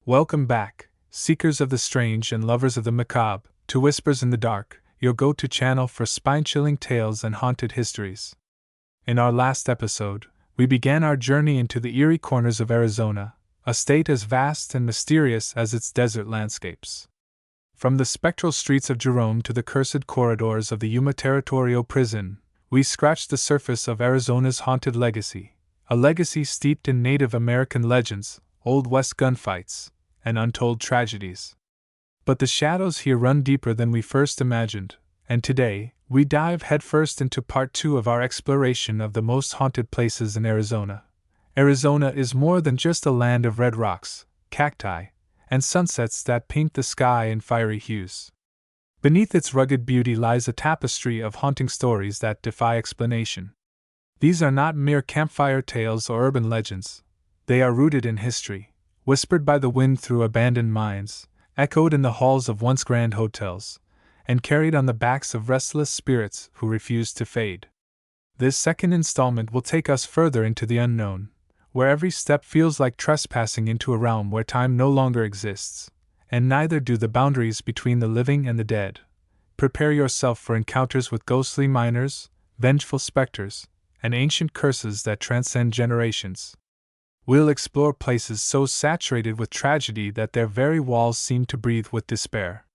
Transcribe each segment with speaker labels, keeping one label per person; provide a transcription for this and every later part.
Speaker 1: Welcome back, seekers of the strange and lovers of the macabre, to Whispers in the Dark, your go-to channel for spine-chilling tales and haunted histories. In our last episode, we began our journey into the eerie corners of Arizona, a state as vast and mysterious as its desert landscapes. From the spectral streets of Jerome to the cursed corridors of the Yuma Territorial Prison, we scratched the surface of Arizona's haunted legacy, a legacy steeped in Native American legends, Old West gunfights, and untold tragedies. But the shadows here run deeper than we first imagined, and today, we dive headfirst into part 2 of our exploration of the most haunted places in Arizona. Arizona is more than just a land of red rocks, cacti, and sunsets that paint the sky in fiery hues. Beneath its rugged beauty lies a tapestry of haunting stories that defy explanation. These are not mere campfire tales or urban legends. They are rooted in history, whispered by the wind through abandoned mines, echoed in the halls of once grand hotels, and carried on the backs of restless spirits who refuse to fade. This second installment will take us further into the unknown, where every step feels like trespassing into a realm where time no longer exists, and neither do the boundaries between the living and the dead. Prepare yourself for encounters with ghostly miners, vengeful specters, and ancient curses that transcend generations. We'll explore places so saturated with tragedy that their very walls seem to breathe with despair.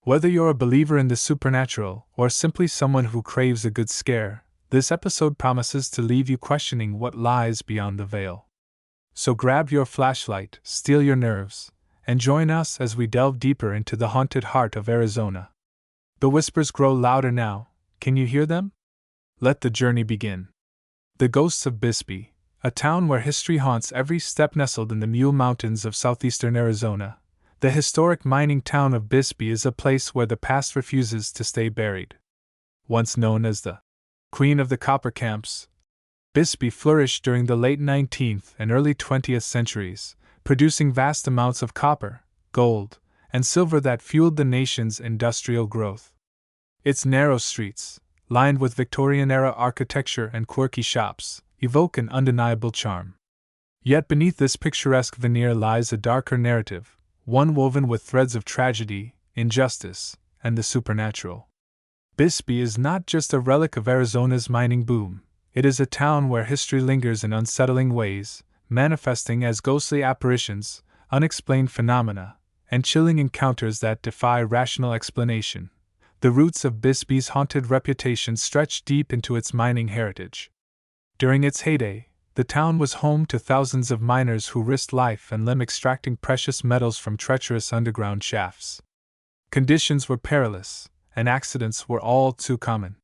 Speaker 1: Whether you're a believer in the supernatural or simply someone who craves a good scare, this episode promises to leave you questioning what lies beyond the veil. So grab your flashlight, steel your nerves, and join us as we delve deeper into the haunted heart of Arizona. The whispers grow louder now. Can you hear them? Let the journey begin. The ghosts of Bisbee, a town where history haunts every step, nestled in the Mule Mountains of southeastern Arizona. The historic mining town of Bisbee is a place where the past refuses to stay buried. Once known as the Queen of the Copper Camps, Bisbee flourished during the late 19th and early 20th centuries, producing vast amounts of copper, gold, and silver that fueled the nation's industrial growth. Its narrow streets, lined with Victorian-era architecture and quirky shops, evoke an undeniable charm. Yet beneath this picturesque veneer lies a darker narrative, one woven with threads of tragedy, injustice, and the supernatural. Bisbee is not just a relic of Arizona's mining boom. It is a town where history lingers in unsettling ways, manifesting as ghostly apparitions, unexplained phenomena, and chilling encounters that defy rational explanation. The roots of Bisbee's haunted reputation stretch deep into its mining heritage. During its heyday, the town was home to thousands of miners who risked life and limb extracting precious metals from treacherous underground shafts. Conditions were perilous, and accidents were all too common.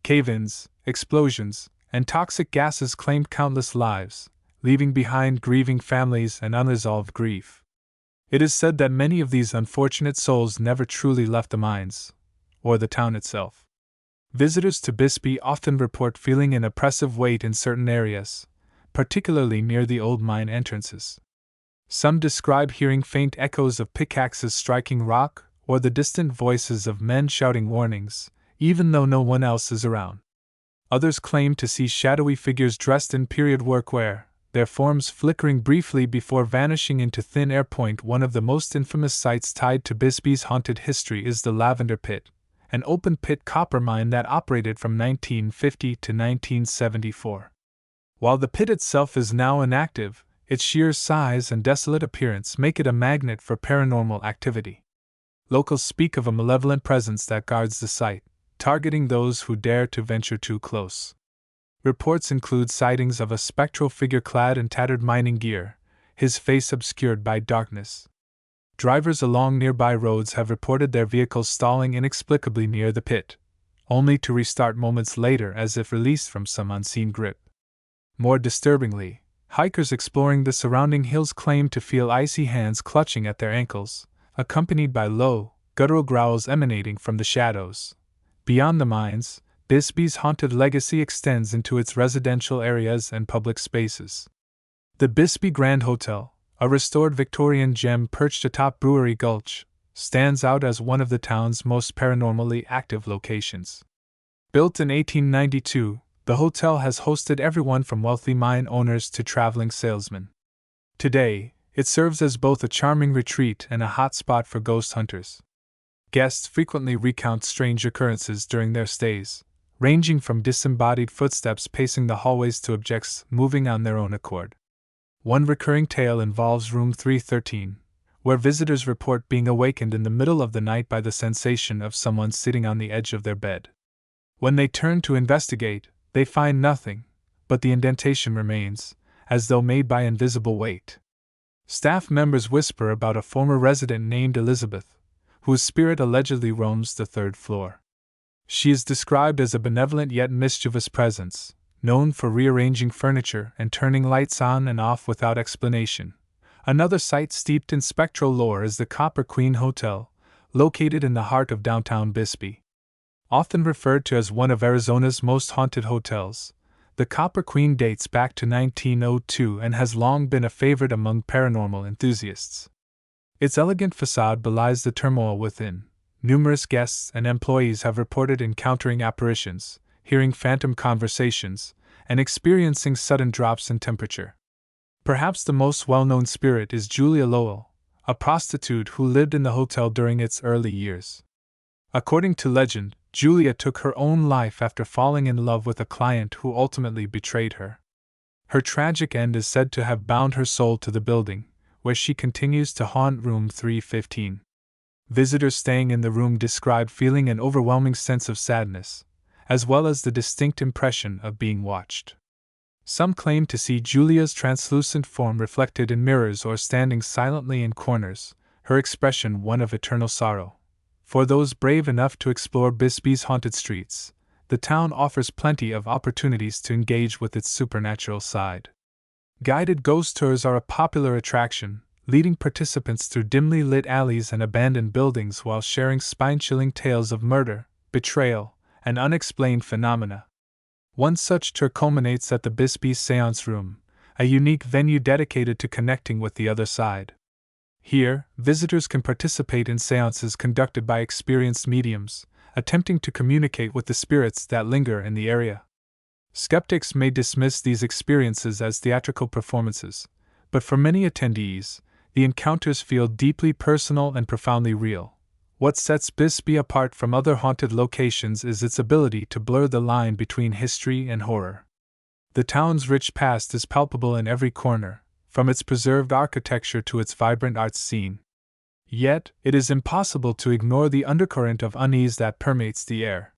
Speaker 1: Cave-ins, explosions, and toxic gases claimed countless lives, leaving behind grieving families and unresolved grief. It is said that many of these unfortunate souls never truly left the mines, or the town itself. Visitors to Bisbee often report feeling an oppressive weight in certain areas, particularly near the old mine entrances. Some describe hearing faint echoes of pickaxes striking rock, or the distant voices of men shouting warnings, even though no one else is around. Others claim to see shadowy figures dressed in period workwear, their forms flickering briefly before vanishing into thin air. One of the most infamous sites tied to Bisbee's haunted history is the Lavender Pit, an open-pit copper mine that operated from 1950 to 1974. While the pit itself is now inactive, its sheer size and desolate appearance make it a magnet for paranormal activity. Locals speak of a malevolent presence that guards the site, targeting those who dare to venture too close. Reports include sightings of a spectral figure clad in tattered mining gear, his face obscured by darkness. Drivers along nearby roads have reported their vehicles stalling inexplicably near the pit, only to restart moments later as if released from some unseen grip. More disturbingly, hikers exploring the surrounding hills claim to feel icy hands clutching at their ankles, accompanied by low, guttural growls emanating from the shadows. Beyond the mines, Bisbee's haunted legacy extends into its residential areas and public spaces. The Bisbee Grand Hotel, a restored Victorian gem perched atop Brewery Gulch, stands out as one of the town's most paranormally active locations. Built in 1892, the hotel has hosted everyone from wealthy mine owners to traveling salesmen. Today, It serves as both a charming retreat and a hot spot for ghost hunters. Guests frequently recount strange occurrences during their stays, ranging from disembodied footsteps pacing the hallways to objects moving on their own accord. One recurring tale involves room 313, where visitors report being awakened in the middle of the night by the sensation of someone sitting on the edge of their bed. When they turn to investigate, they find nothing, but the indentation remains, as though made by invisible weight. Staff members whisper about a former resident named Elizabeth, whose spirit allegedly roams the third floor. She is described as a benevolent yet mischievous presence, known for rearranging furniture and turning lights on and off without explanation. Another site steeped in spectral lore is the Copper Queen Hotel, located in the heart of downtown Bisbee. Often referred to as one of Arizona's most haunted hotels, the Copper Queen dates back to 1902 and has long been a favorite among paranormal enthusiasts. Its elegant facade belies the turmoil within. Numerous guests and employees have reported encountering apparitions, hearing phantom conversations, and experiencing sudden drops in temperature. Perhaps the most well-known spirit is Julia Lowell, a prostitute who lived in the hotel during its early years. According to legend, Julia took her own life after falling in love with a client who ultimately betrayed her. Her tragic end is said to have bound her soul to the building, where she continues to haunt room 315. Visitors staying in the room describe feeling an overwhelming sense of sadness, as well as the distinct impression of being watched. Some claim to see Julia's translucent form reflected in mirrors or standing silently in corners, her expression one of eternal sorrow. For those brave enough to explore Bisbee's haunted streets, the town offers plenty of opportunities to engage with its supernatural side. Guided ghost tours are a popular attraction, leading participants through dimly lit alleys and abandoned buildings while sharing spine-chilling tales of murder, betrayal, and unexplained phenomena. One such tour culminates at the Bisbee Seance Room, a unique venue dedicated to connecting with the other side. Here, visitors can participate in seances conducted by experienced mediums, attempting to communicate with the spirits that linger in the area. Skeptics may dismiss these experiences as theatrical performances, but for many attendees, the encounters feel deeply personal and profoundly real. What sets Bisbee apart from other haunted locations is its ability to blur the line between history and horror. The town's rich past is palpable in every corner, from its preserved architecture to its vibrant arts scene. Yet, it is impossible to ignore the undercurrent of unease that permeates the air.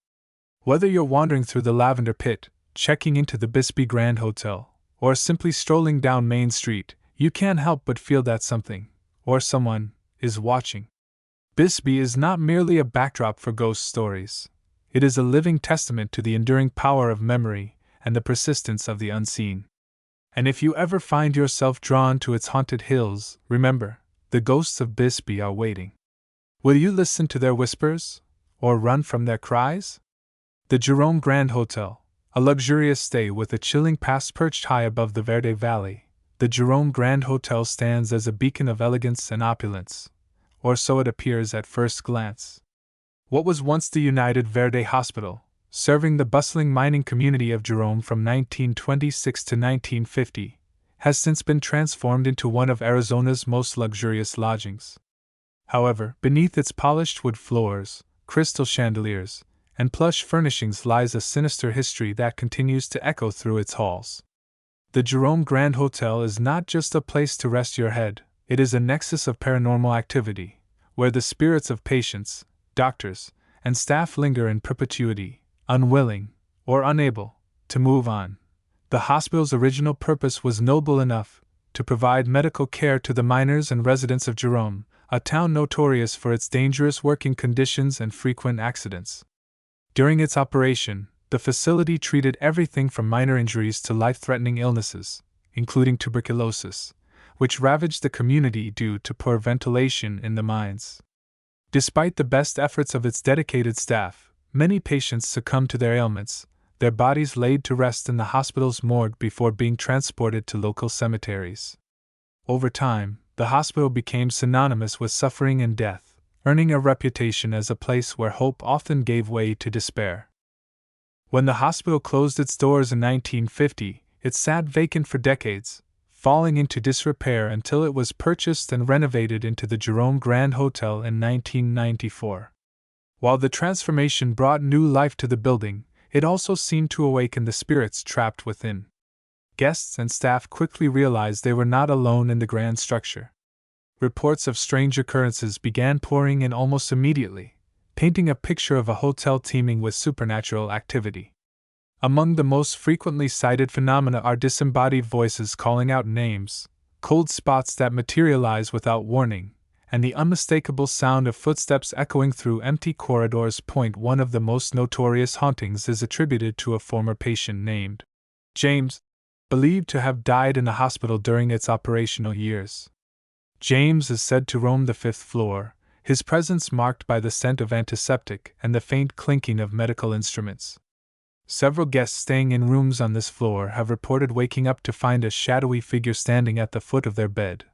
Speaker 1: Whether you're wandering through the Lavender Pit, checking into the Bisbee Grand Hotel, or simply strolling down Main Street, you can't help but feel that something, or someone, is watching. Bisbee is not merely a backdrop for ghost stories. It is a living testament to the enduring power of memory and the persistence of the unseen. And if you ever find yourself drawn to its haunted hills, remember, the ghosts of Bisbee are waiting. Will you listen to their whispers, or run from their cries? The Jerome Grand Hotel, a luxurious stay with a chilling past perched high above the Verde Valley. The Jerome Grand Hotel stands as a beacon of elegance and opulence, or so it appears at first glance. What was once the United Verde Hospital, serving the bustling mining community of Jerome from 1926 to 1950, has since been transformed into one of Arizona's most luxurious lodgings. However, beneath its polished wood floors, crystal chandeliers, and plush furnishings lies a sinister history that continues to echo through its halls. The Jerome Grand Hotel is not just a place to rest your head, it is a nexus of paranormal activity, where the spirits of patients, doctors, and staff linger in perpetuity, unwilling, or unable, to move on. The hospital's original purpose was noble enough to provide medical care to the miners and residents of Jerome, a town notorious for its dangerous working conditions and frequent accidents. During its operation, the facility treated everything from minor injuries to life-threatening illnesses, including tuberculosis, which ravaged the community due to poor ventilation in the mines. Despite the best efforts of its dedicated staff, many patients succumbed to their ailments, their bodies laid to rest in the hospital's morgue before being transported to local cemeteries. Over time, the hospital became synonymous with suffering and death, earning a reputation as a place where hope often gave way to despair. When the hospital closed its doors in 1950, it sat vacant for decades, falling into disrepair until it was purchased and renovated into the Jerome Grand Hotel in 1994. While the transformation brought new life to the building, it also seemed to awaken the spirits trapped within. Guests and staff quickly realized they were not alone in the grand structure. Reports of strange occurrences began pouring in almost immediately, painting a picture of a hotel teeming with supernatural activity. Among the most frequently cited phenomena are disembodied voices calling out names, cold spots that materialize without warning, and the unmistakable sound of footsteps echoing through empty corridors. One of the most notorious hauntings is attributed to a former patient named James, believed to have died in the hospital during its operational years. James is said to roam the 5th floor, his presence marked by the scent of antiseptic and the faint clinking of medical instruments. Several guests staying in rooms on this floor have reported waking up to find a shadowy figure standing at the foot of their bed,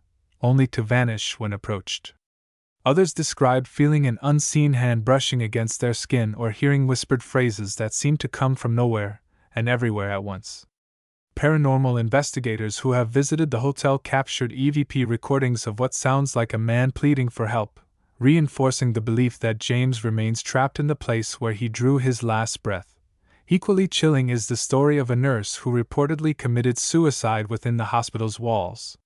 Speaker 1: only to vanish when approached. Others described feeling an unseen hand brushing against their skin or hearing whispered phrases that seemed to come from nowhere and everywhere at once. Paranormal investigators who have visited the hotel captured EVP recordings of what sounds like a man pleading for help, reinforcing the belief that James remains trapped in the place where he drew his last breath. Equally chilling is the story of a nurse who reportedly committed suicide within the hospital's walls.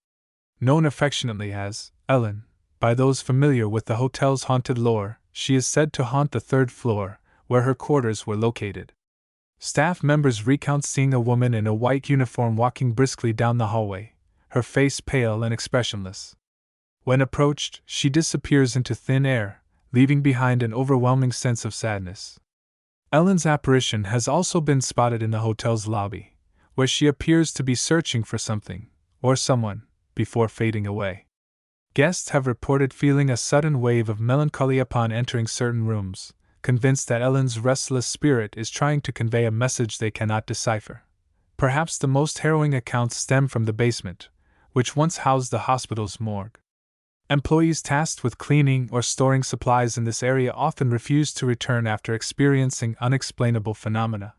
Speaker 1: Known affectionately as Ellen by those familiar with the hotel's haunted lore, she is said to haunt the 3rd floor, where her quarters were located. Staff members recount seeing a woman in a white uniform walking briskly down the hallway, her face pale and expressionless. When approached, she disappears into thin air, leaving behind an overwhelming sense of sadness. Ellen's apparition has also been spotted in the hotel's lobby, where she appears to be searching for something, or someone, before fading away. Guests have reported feeling a sudden wave of melancholy upon entering certain rooms, convinced that Ellen's restless spirit is trying to convey a message they cannot decipher. Perhaps the most harrowing accounts stem from the basement, which once housed the hospital's morgue. Employees tasked with cleaning or storing supplies in this area often refuse to return after experiencing unexplainable phenomena.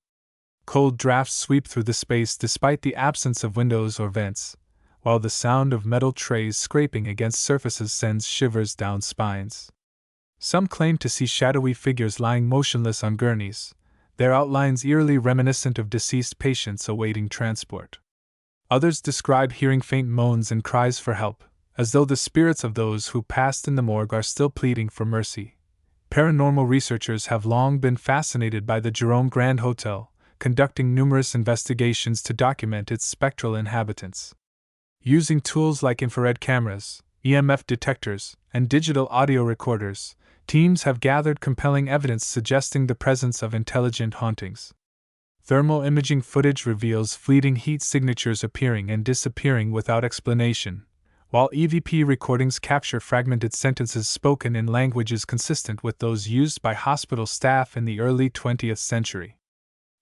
Speaker 1: Cold drafts sweep through the space despite the absence of windows or vents, while the sound of metal trays scraping against surfaces sends shivers down spines. Some claim to see shadowy figures lying motionless on gurneys, their outlines eerily reminiscent of deceased patients awaiting transport. Others describe hearing faint moans and cries for help, as though the spirits of those who passed in the morgue are still pleading for mercy. Paranormal researchers have long been fascinated by the Jerome Grand Hotel, conducting numerous investigations to document its spectral inhabitants. Using tools like infrared cameras, EMF detectors, and digital audio recorders, teams have gathered compelling evidence suggesting the presence of intelligent hauntings. Thermal imaging footage reveals fleeting heat signatures appearing and disappearing without explanation, while EVP recordings capture fragmented sentences spoken in languages consistent with those used by hospital staff in the early 20th century.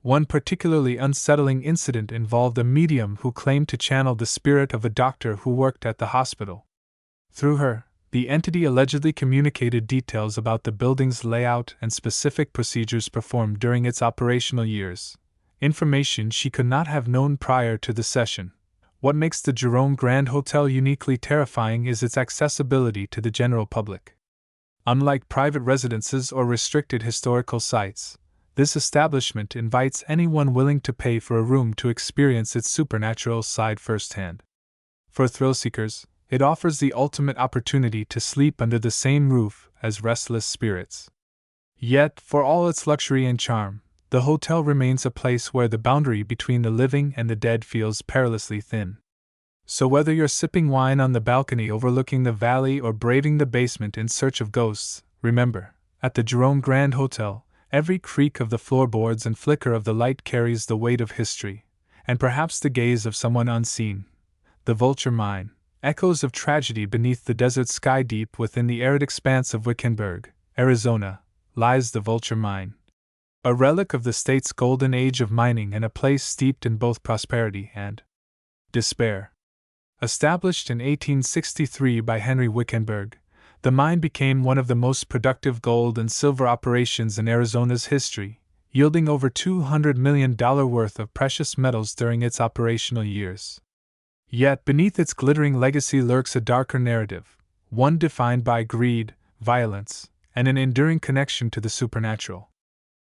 Speaker 1: One particularly unsettling incident involved a medium who claimed to channel the spirit of a doctor who worked at the hospital. Through her, the entity allegedly communicated details about the building's layout and specific procedures performed during its operational years, information she could not have known prior to the session. What makes the Jerome Grand Hotel uniquely terrifying is its accessibility to the general public. Unlike private residences or restricted historical sites, this establishment invites anyone willing to pay for a room to experience its supernatural side firsthand. For thrill seekers, it offers the ultimate opportunity to sleep under the same roof as restless spirits. Yet, for all its luxury and charm, the hotel remains a place where the boundary between the living and the dead feels perilously thin. So whether you're sipping wine on the balcony overlooking the valley or braving the basement in search of ghosts, remember, at the Jerome Grand Hotel, every creak of the floorboards and flicker of the light carries the weight of history, and perhaps the gaze of someone unseen. The Vulture Mine, echoes of tragedy beneath the desert sky. Deep within the arid expanse of Wickenburg, Arizona, lies the Vulture Mine, a relic of the state's golden age of mining and a place steeped in both prosperity and despair. Established in 1863 by Henry Wickenburg, the mine became one of the most productive gold and silver operations in Arizona's history, yielding over $200 million worth of precious metals during its operational years. Yet beneath its glittering legacy lurks a darker narrative, one defined by greed, violence, and an enduring connection to the supernatural.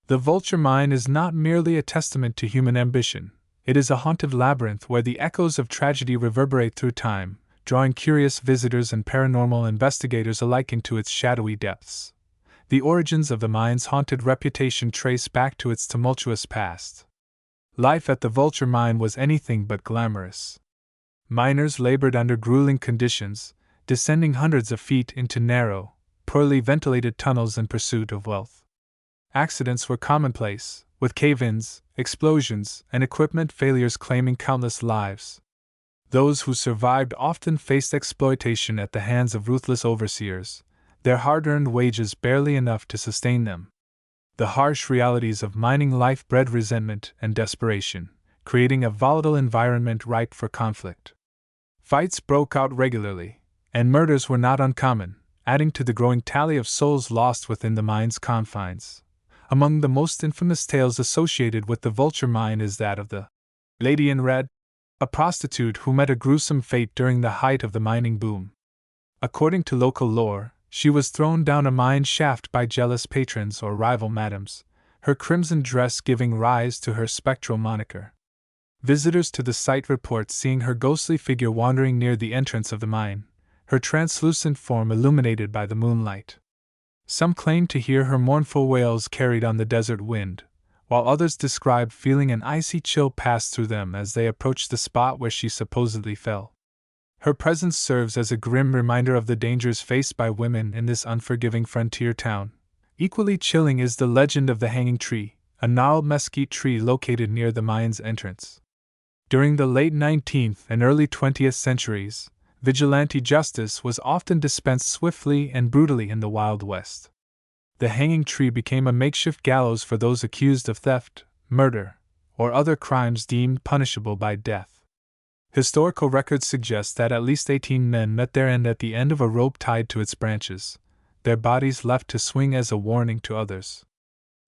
Speaker 1: The Vulture Mine is not merely a testament to human ambition, it is a haunted labyrinth where the echoes of tragedy reverberate through time, drawing curious visitors and paranormal investigators alike into its shadowy depths. The origins of the mine's haunted reputation trace back to its tumultuous past. Life at the Vulture Mine was anything but glamorous. Miners labored under grueling conditions, descending hundreds of feet into narrow, poorly ventilated tunnels in pursuit of wealth. Accidents were commonplace, with cave-ins, explosions, and equipment failures claiming countless lives. Those who survived often faced exploitation at the hands of ruthless overseers, their hard-earned wages barely enough to sustain them. The harsh realities of mining life bred resentment and desperation, creating a volatile environment ripe for conflict. Fights broke out regularly, and murders were not uncommon, adding to the growing tally of souls lost within the mine's confines. Among the most infamous tales associated with the Vulture Mine is that of the Lady in Red, a prostitute who met a gruesome fate during the height of the mining boom. According to local lore, she was thrown down a mine shaft by jealous patrons or rival madams, her crimson dress giving rise to her spectral moniker. Visitors to the site report seeing her ghostly figure wandering near the entrance of the mine, her translucent form illuminated by the moonlight. Some claimed to hear her mournful wails carried on the desert wind, while others described feeling an icy chill pass through them as they approached the spot where she supposedly fell. Her presence serves as a grim reminder of the dangers faced by women in this unforgiving frontier town. Equally chilling is the legend of the Hanging Tree, a gnarled mesquite tree located near the mine's entrance. During the late 19th and early 20th centuries, vigilante justice was often dispensed swiftly and brutally in the Wild West. The hanging tree became a makeshift gallows for those accused of theft, murder, or other crimes deemed punishable by death. Historical records suggest that at least 18 men met their end at the end of a rope tied to its branches, their bodies left to swing as a warning to others.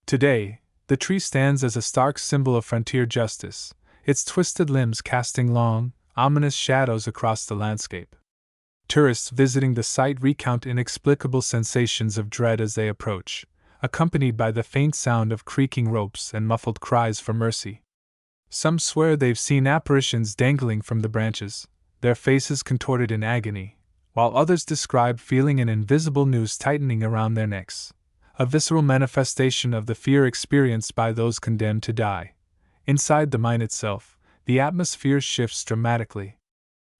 Speaker 1: Today, the tree stands as a stark symbol of frontier justice, its twisted limbs casting long, ominous shadows across the landscape. Tourists visiting the site recount inexplicable sensations of dread as they approach, accompanied by the faint sound of creaking ropes and muffled cries for mercy. Some swear they've seen apparitions dangling from the branches, their faces contorted in agony, while others describe feeling an invisible noose tightening around their necks, a visceral manifestation of the fear experienced by those condemned to die. Inside the mine itself, the atmosphere shifts dramatically.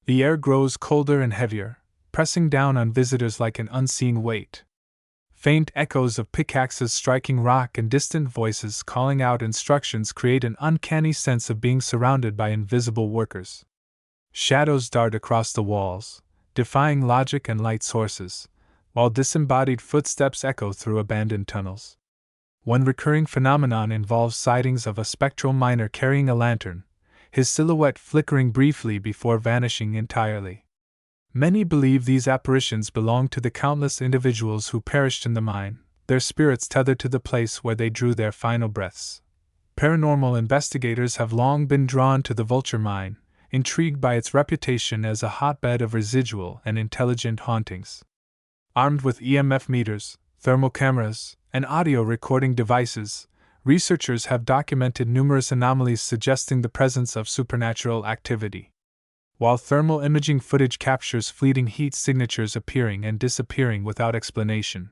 Speaker 1: The air grows colder and heavier, pressing down on visitors like an unseen weight. Faint echoes of pickaxes striking rock and distant voices calling out instructions create an uncanny sense of being surrounded by invisible workers. Shadows dart across the walls, defying logic and light sources, while disembodied footsteps echo through abandoned tunnels. One recurring phenomenon involves sightings of a spectral miner carrying a lantern, his silhouette flickering briefly before vanishing entirely. Many believe these apparitions belong to the countless individuals who perished in the mine, their spirits tethered to the place where they drew their final breaths. Paranormal investigators have long been drawn to the Vulture Mine, intrigued by its reputation as a hotbed of residual and intelligent hauntings. Armed with EMF meters, thermal cameras, and audio recording devices, researchers have documented numerous anomalies suggesting the presence of supernatural activity. While thermal imaging footage captures fleeting heat signatures appearing and disappearing without explanation.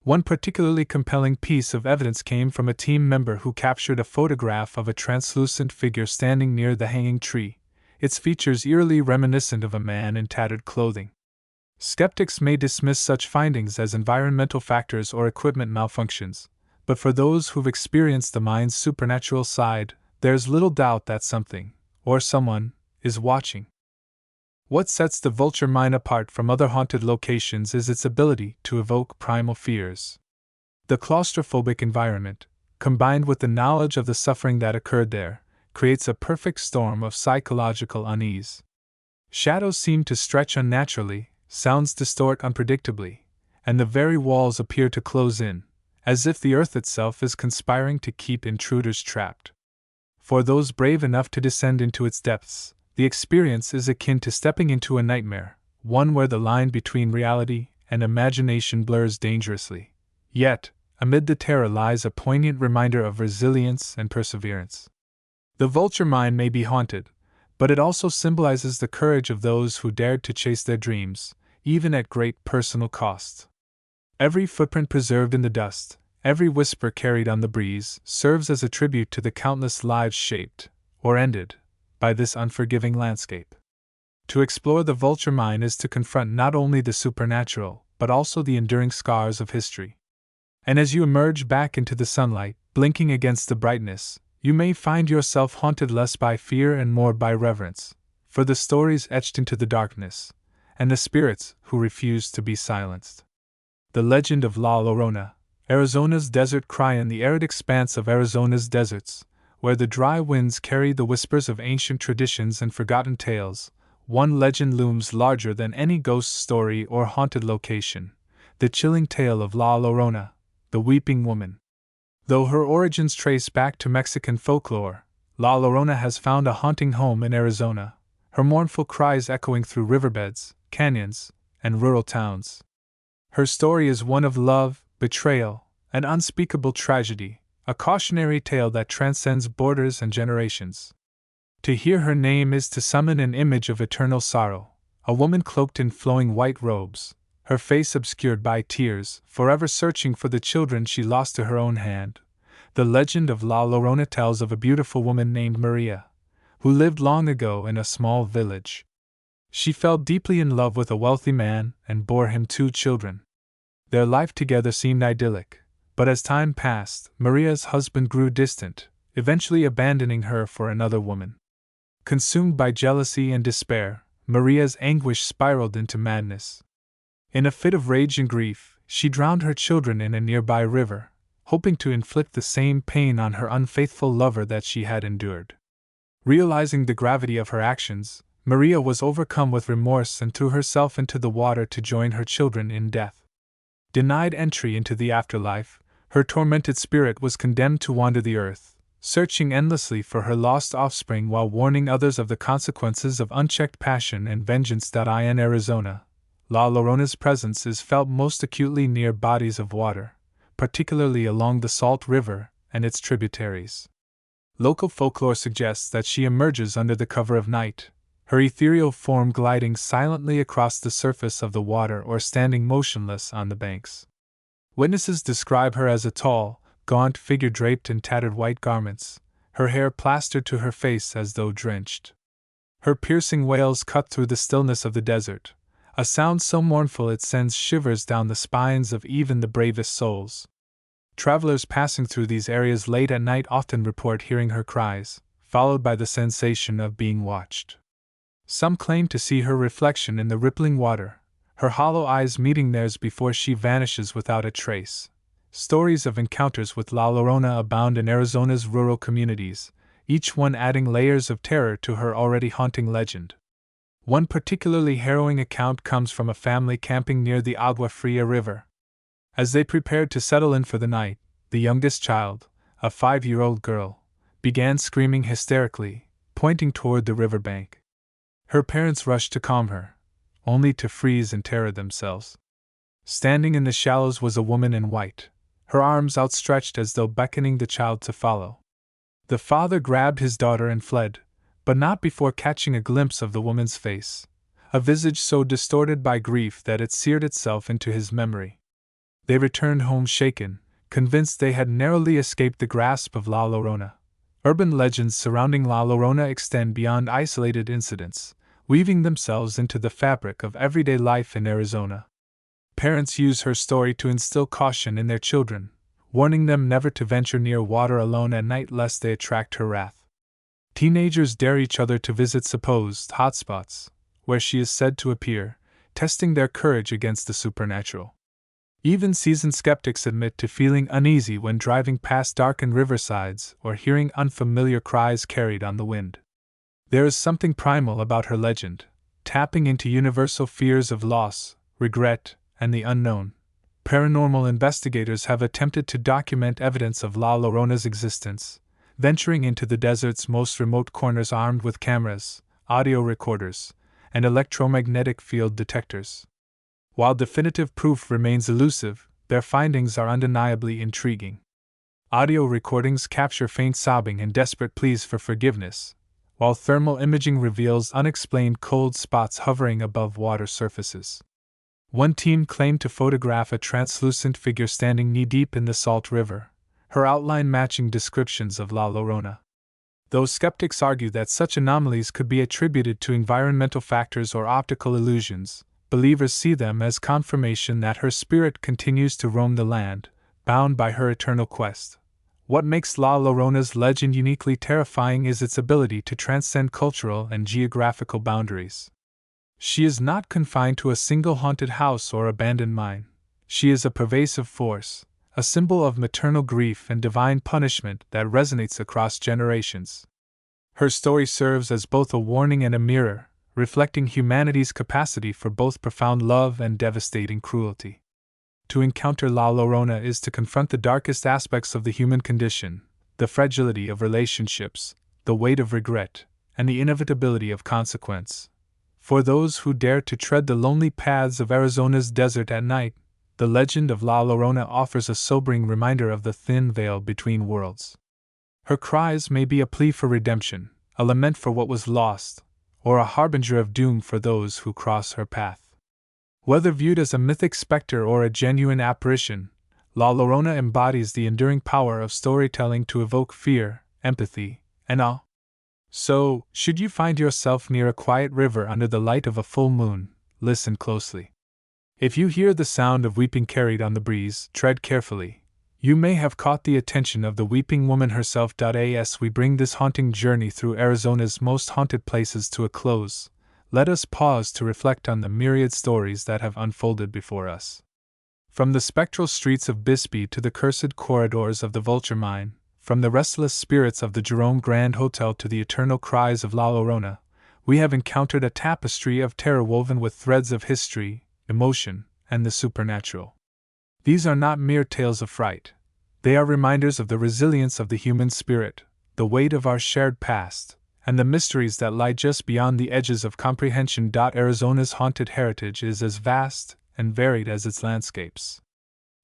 Speaker 1: One particularly compelling piece of evidence came from a team member who captured a photograph of a translucent figure standing near the hanging tree, its features eerily reminiscent of a man in tattered clothing. Skeptics may dismiss such findings as environmental factors or equipment malfunctions, but for those who've experienced the mine's supernatural side, there's little doubt that something, or someone, is watching. What sets the Vulture Mine apart from other haunted locations is its ability to evoke primal fears. The claustrophobic environment, combined with the knowledge of the suffering that occurred there, creates a perfect storm of psychological unease. Shadows seem to stretch unnaturally, sounds distort unpredictably, and the very walls appear to close in, as if the earth itself is conspiring to keep intruders trapped. For those brave enough to descend into its depths, the experience is akin to stepping into a nightmare, one where the line between reality and imagination blurs dangerously. Yet, amid the terror lies a poignant reminder of resilience and perseverance. The vulture mine may be haunted, but it also symbolizes the courage of those who dared to chase their dreams, even at great personal cost. Every footprint preserved in the dust, every whisper carried on the breeze, serves as a tribute to the countless lives shaped, or ended, by this unforgiving landscape. To explore the vulture mine is to confront not only the supernatural, but also the enduring scars of history. And as you emerge back into the sunlight, blinking against the brightness, you may find yourself haunted less by fear and more by reverence, for the stories etched into the darkness, and the spirits who refuse to be silenced. The legend of La Llorona, Arizona's desert cry. In the arid expanse of Arizona's deserts, where the dry winds carry the whispers of ancient traditions and forgotten tales, one legend looms larger than any ghost story or haunted location: the chilling tale of La Llorona, the Weeping Woman. Though her origins trace back to Mexican folklore, La Llorona has found a haunting home in Arizona, her mournful cries echoing through riverbeds, canyons, and rural towns. Her story is one of love, betrayal, and unspeakable tragedy, a cautionary tale that transcends borders and generations. To hear her name is to summon an image of eternal sorrow, a woman cloaked in flowing white robes, her face obscured by tears, forever searching for the children she lost to her own hand. The legend of La Llorona tells of a beautiful woman named Maria, who lived long ago in a small village. She fell deeply in love with a wealthy man and bore him 2 children. Their life together seemed idyllic, but as time passed, Maria's husband grew distant, eventually abandoning her for another woman. Consumed by jealousy and despair, Maria's anguish spiraled into madness. In a fit of rage and grief, she drowned her children in a nearby river, hoping to inflict the same pain on her unfaithful lover that she had endured. Realizing the gravity of her actions, Maria was overcome with remorse and threw herself into the water to join her children in death. Denied entry into the afterlife, her tormented spirit was condemned to wander the earth, searching endlessly for her lost offspring while warning others of the consequences of unchecked passion and vengeance. In Arizona, La Llorona's presence is felt most acutely near bodies of water, particularly along the Salt River and its tributaries. Local folklore suggests that she emerges under the cover of night, her ethereal form gliding silently across the surface of the water or standing motionless on the banks. Witnesses describe her as a tall, gaunt figure draped in tattered white garments, her hair plastered to her face as though drenched. Her piercing wails cut through the stillness of the desert, a sound so mournful it sends shivers down the spines of even the bravest souls. Travelers passing through these areas late at night often report hearing her cries, followed by the sensation of being watched. Some claim to see her reflection in the rippling water, her hollow eyes meeting theirs before she vanishes without a trace. Stories of encounters with La Llorona abound in Arizona's rural communities, each one adding layers of terror to her already haunting legend. One particularly harrowing account comes from a family camping near the Agua Fria River. As they prepared to settle in for the night, the youngest child, a 5-year-old girl, began screaming hysterically, pointing toward the riverbank. Her parents rushed to calm her, only to freeze in terror themselves. Standing in the shallows was a woman in white, her arms outstretched as though beckoning the child to follow. The father grabbed his daughter and fled, but not before catching a glimpse of the woman's face, a visage so distorted by grief that it seared itself into his memory. They returned home shaken, convinced they had narrowly escaped the grasp of La Llorona. Urban legends surrounding La Llorona extend beyond isolated incidents, weaving themselves into the fabric of everyday life in Arizona. Parents use her story to instill caution in their children, warning them never to venture near water alone at night lest they attract her wrath. Teenagers dare each other to visit supposed hotspots, where she is said to appear, testing their courage against the supernatural. Even seasoned skeptics admit to feeling uneasy when driving past darkened riversides or hearing unfamiliar cries carried on the wind. There is something primal about her legend, tapping into universal fears of loss, regret, and the unknown. Paranormal investigators have attempted to document evidence of La Llorona's existence, venturing into the desert's most remote corners armed with cameras, audio recorders, and electromagnetic field detectors. While definitive proof remains elusive, their findings are undeniably intriguing. Audio recordings capture faint sobbing and desperate pleas for forgiveness, while thermal imaging reveals unexplained cold spots hovering above water surfaces. One team claimed to photograph a translucent figure standing knee-deep in the salt river, her outline matching descriptions of La Llorona. Though skeptics argue that such anomalies could be attributed to environmental factors or optical illusions, believers see them as confirmation that her spirit continues to roam the land, bound by her eternal quest. What makes La Llorona's legend uniquely terrifying is its ability to transcend cultural and geographical boundaries. She is not confined to a single haunted house or abandoned mine. She is a pervasive force, a symbol of maternal grief and divine punishment that resonates across generations. Her story serves as both a warning and a mirror, reflecting humanity's capacity for both profound love and devastating cruelty. To encounter La Llorona is to confront the darkest aspects of the human condition, the fragility of relationships, the weight of regret, and the inevitability of consequence. For those who dare to tread the lonely paths of Arizona's desert at night, the legend of La Llorona offers a sobering reminder of the thin veil between worlds. Her cries may be a plea for redemption, a lament for what was lost, or a harbinger of doom for those who cross her path. Whether viewed as a mythic specter or a genuine apparition, La Llorona embodies the enduring power of storytelling to evoke fear, empathy, and awe. So, should you find yourself near a quiet river under the light of a full moon, listen closely. If you hear the sound of weeping carried on the breeze, tread carefully. You may have caught the attention of the weeping woman herself. As we bring this haunting journey through Arizona's most haunted places to a close, let us pause to reflect on the myriad stories that have unfolded before us. From the spectral streets of Bisbee to the cursed corridors of the Vulture Mine, from the restless spirits of the Jerome Grand Hotel to the eternal cries of La Llorona, we have encountered a tapestry of terror woven with threads of history, emotion, and the supernatural. These are not mere tales of fright. They are reminders of the resilience of the human spirit, the weight of our shared past, and the mysteries that lie just beyond the edges of comprehension. Arizona's haunted heritage is as vast and varied as its landscapes.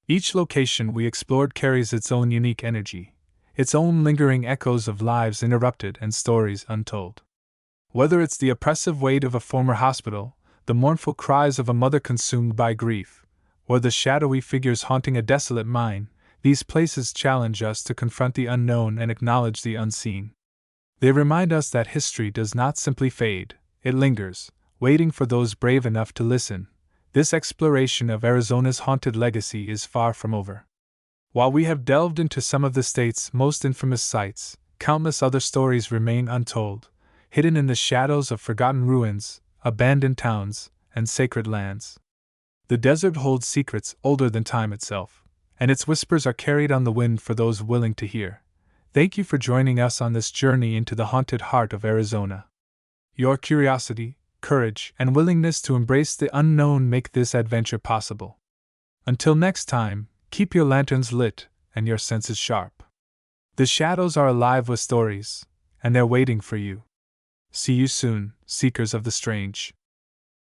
Speaker 1: Each location we explored carries its own unique energy, its own lingering echoes of lives interrupted and stories untold. Whether it's the oppressive weight of a former hospital, the mournful cries of a mother consumed by grief, or the shadowy figures haunting a desolate mine, these places challenge us to confront the unknown and acknowledge the unseen. They remind us that history does not simply fade, it lingers, waiting for those brave enough to listen. This exploration of Arizona's haunted legacy is far from over. While we have delved into some of the state's most infamous sites, countless other stories remain untold, hidden in the shadows of forgotten ruins, abandoned towns, and sacred lands. The desert holds secrets older than time itself, and its whispers are carried on the wind for those willing to hear. Thank you for joining us on this journey into the haunted heart of Arizona. Your curiosity, courage, and willingness to embrace the unknown make this adventure possible. Until next time, keep your lanterns lit and your senses sharp. The shadows are alive with stories, and they're waiting for you. See you soon, seekers of the strange.